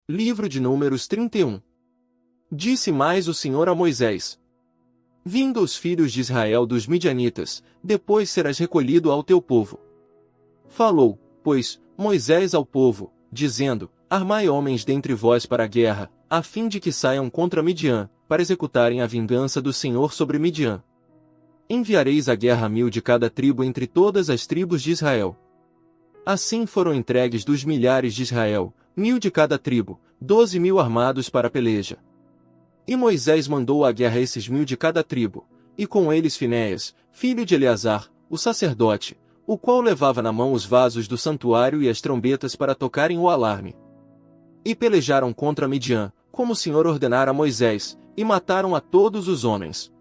Livro de Números 31. Disse mais o Senhor a Moisés: Vindo os filhos de Israel dos midianitas, depois serás recolhido ao teu povo. Falou, pois, Moisés ao povo, dizendo: Armai homens dentre vós para a guerra, a fim de que saiam contra Midian, para executarem a vingança do Senhor sobre Midian. Enviareis à guerra 1000 de cada tribo entre todas as tribos de Israel. Assim foram entregues dos milhares de Israel, 1000 de cada tribo, 12.000 armados para a peleja. E Moisés mandou à guerra esses 1000 de cada tribo, e com eles Finéias, filho de Eleazar, o sacerdote, o qual levava na mão os vasos do santuário e as trombetas para tocarem o alarme. E pelejaram contra Midian, como o Senhor ordenara a Moisés, e mataram a todos os homens.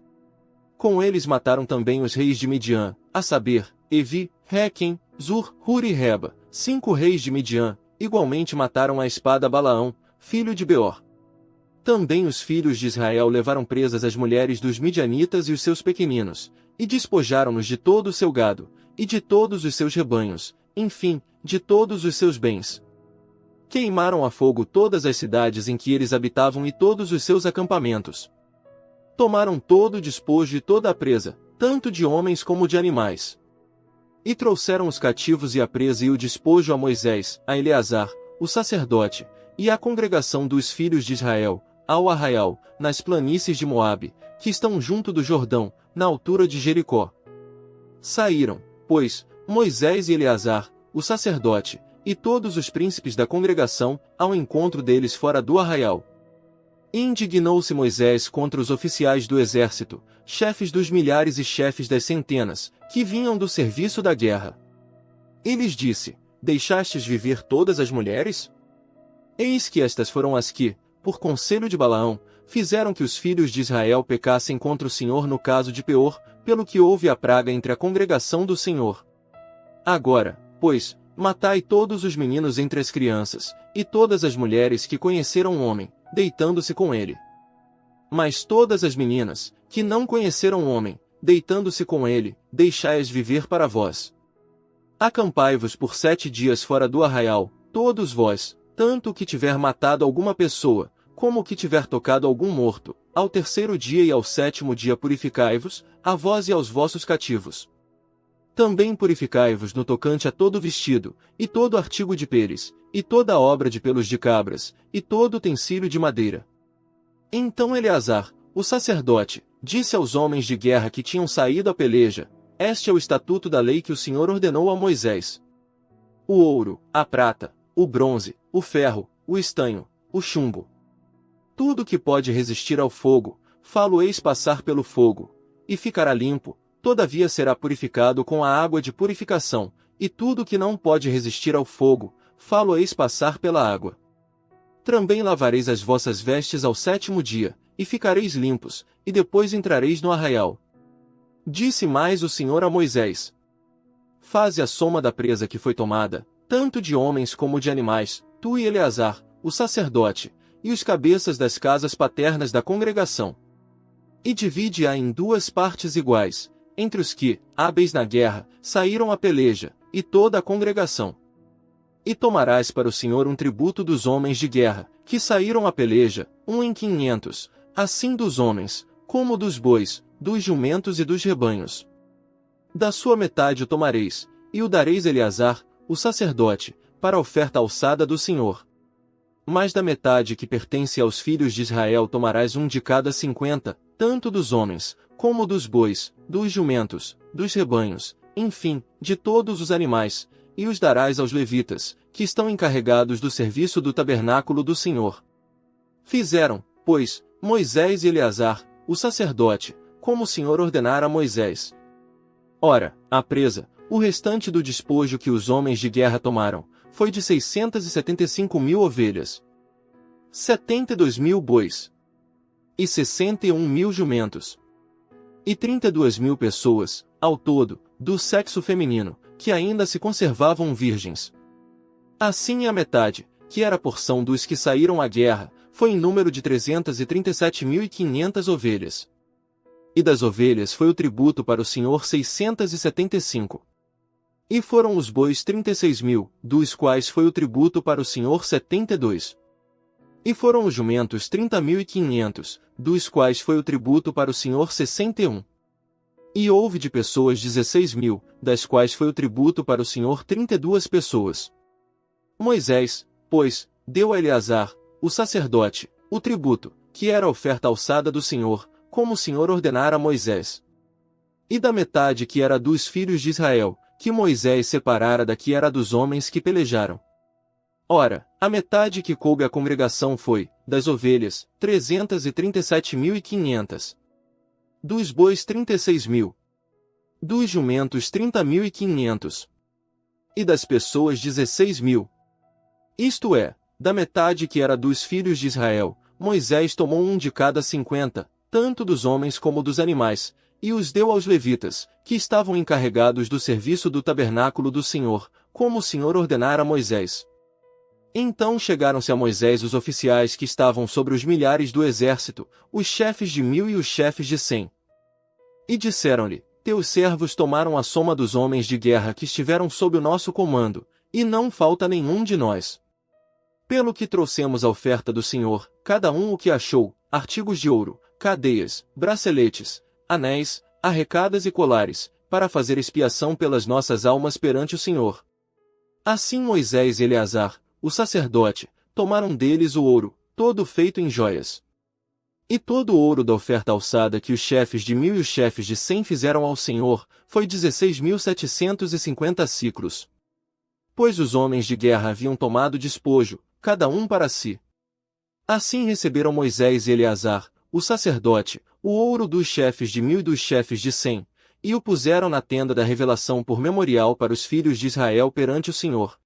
Com eles mataram também os reis de Midian, a saber, Evi, Requem, Zur, Hur e Reba, 5 reis de Midian. Igualmente mataram à espada Balaão, filho de Beor. Também os filhos de Israel levaram presas as mulheres dos midianitas e os seus pequeninos, e despojaram-nos de todo o seu gado, e de todos os seus rebanhos, enfim, de todos os seus bens. Queimaram a fogo todas as cidades em que eles habitavam e todos os seus acampamentos. Tomaram todo o despojo e toda a presa, tanto de homens como de animais. E trouxeram os cativos e a presa e o despojo a Moisés, a Eleazar, o sacerdote, e à congregação dos filhos de Israel, ao arraial, nas planícies de Moabe, que estão junto do Jordão, na altura de Jericó. Saíram, pois, Moisés e Eleazar, o sacerdote, e todos os príncipes da congregação, ao encontro deles fora do arraial. E indignou-se Moisés contra os oficiais do exército, chefes dos milhares e chefes das centenas, que vinham do serviço da guerra. E lhes disse: Deixastes viver todas as mulheres? Eis que estas foram as que, por conselho de Balaão, fizeram que os filhos de Israel pecassem contra o Senhor no caso de Peor, pelo que houve a praga entre a congregação do Senhor. Agora, pois, matai todos os meninos entre as crianças, e todas as mulheres que conheceram um homem, deitando-se com ele. Mas todas as meninas, que não conheceram um homem, deitando-se com ele, deixai-as viver para vós. Acampai-vos por 7 dias fora do arraial, todos vós, tanto o que tiver matado alguma pessoa, como o que tiver tocado algum morto, ao 3º dia e ao 7º dia purificai-vos, a vós e aos vossos cativos. Também purificai-vos no tocante a todo vestido, e todo artigo de peles, e toda obra de pelos de cabras, e todo utensílio de madeira. Então Eleazar, o sacerdote, disse aos homens de guerra que tinham saído à peleja: Este é o estatuto da lei que o Senhor ordenou a Moisés. O ouro, a prata, o bronze, o ferro, o estanho, o chumbo. Tudo que pode resistir ao fogo, fá-lo-eis passar pelo fogo, e ficará limpo, todavia será purificado com a água de purificação, e tudo que não pode resistir ao fogo, fá-lo-eis passar pela água. Também lavareis as vossas vestes ao 7º dia, e ficareis limpos, e depois entrareis no arraial. Disse mais o Senhor a Moisés: Faze a soma da presa que foi tomada, tanto de homens como de animais, tu e Eleazar, o sacerdote, e os cabeças das casas paternas da congregação. E divide-a em 2 partes iguais, entre os que, hábeis na guerra, saíram à peleja, e toda a congregação. E tomarás para o Senhor um tributo dos homens de guerra, que saíram à peleja, 1 em 500, assim dos homens, como dos bois, dos jumentos e dos rebanhos. Da sua metade o tomareis, e o dareis a Eleazar, o sacerdote, para a oferta alçada do Senhor. Mas da metade que pertence aos filhos de Israel tomarás 1 de cada 50, tanto dos homens, como dos bois, dos jumentos, dos rebanhos, enfim, de todos os animais, e os darás aos levitas, que estão encarregados do serviço do tabernáculo do Senhor. Fizeram, pois, Moisés e Eleazar, o sacerdote, como o Senhor ordenara a Moisés. Ora, a presa, o restante do despojo que os homens de guerra tomaram, foi de 675.000 ovelhas, 72.000 bois, e 61.000 jumentos, e 32.000 pessoas, ao todo, do sexo feminino, que ainda se conservavam virgens. Assim a metade, que era a porção dos que saíram à guerra, foi em número de 337.500 ovelhas. E das ovelhas foi o tributo para o Senhor 675. E foram os bois 36.000, dos quais foi o tributo para o Senhor 72. E foram os jumentos 30.500, dos quais foi o tributo para o Senhor 61. E houve de pessoas 16.000, das quais foi o tributo para o Senhor 32 pessoas. Moisés, pois, deu a Eleazar, o sacerdote, o tributo, que era a oferta alçada do Senhor, como o Senhor ordenara a Moisés. E da metade que era dos filhos de Israel, que Moisés separara da que era dos homens que pelejaram. Ora, a metade que coube à congregação foi, das ovelhas, 337.500. Dos bois 36.000. Dos jumentos 30.500. E das pessoas 16.000. Isto é, da metade que era dos filhos de Israel, Moisés tomou um de cada 50, tanto dos homens como dos animais, e os deu aos levitas, que estavam encarregados do serviço do tabernáculo do Senhor, como o Senhor ordenara a Moisés. Então chegaram-se a Moisés os oficiais que estavam sobre os milhares do exército, os chefes de 1.000 e os chefes de 100. E disseram-lhe: Teus servos tomaram a soma dos homens de guerra que estiveram sob o nosso comando, e não falta nenhum de nós. Pelo que trouxemos a oferta do Senhor, cada um o que achou, artigos de ouro, cadeias, braceletes, anéis, arrecadas e colares, para fazer expiação pelas nossas almas perante o Senhor. Assim Moisés e Eleazar, o sacerdote, tomaram deles o ouro, todo feito em joias. E todo o ouro da oferta alçada que os chefes de 1.000 e os chefes de 100 fizeram ao Senhor, foi 16.750 siclos. Pois os homens de guerra haviam tomado despojo, cada um para si. Assim receberam Moisés e Eleazar, o sacerdote, o ouro dos chefes de 1.000 e dos chefes de 100, e o puseram na tenda da revelação por memorial para os filhos de Israel perante o Senhor.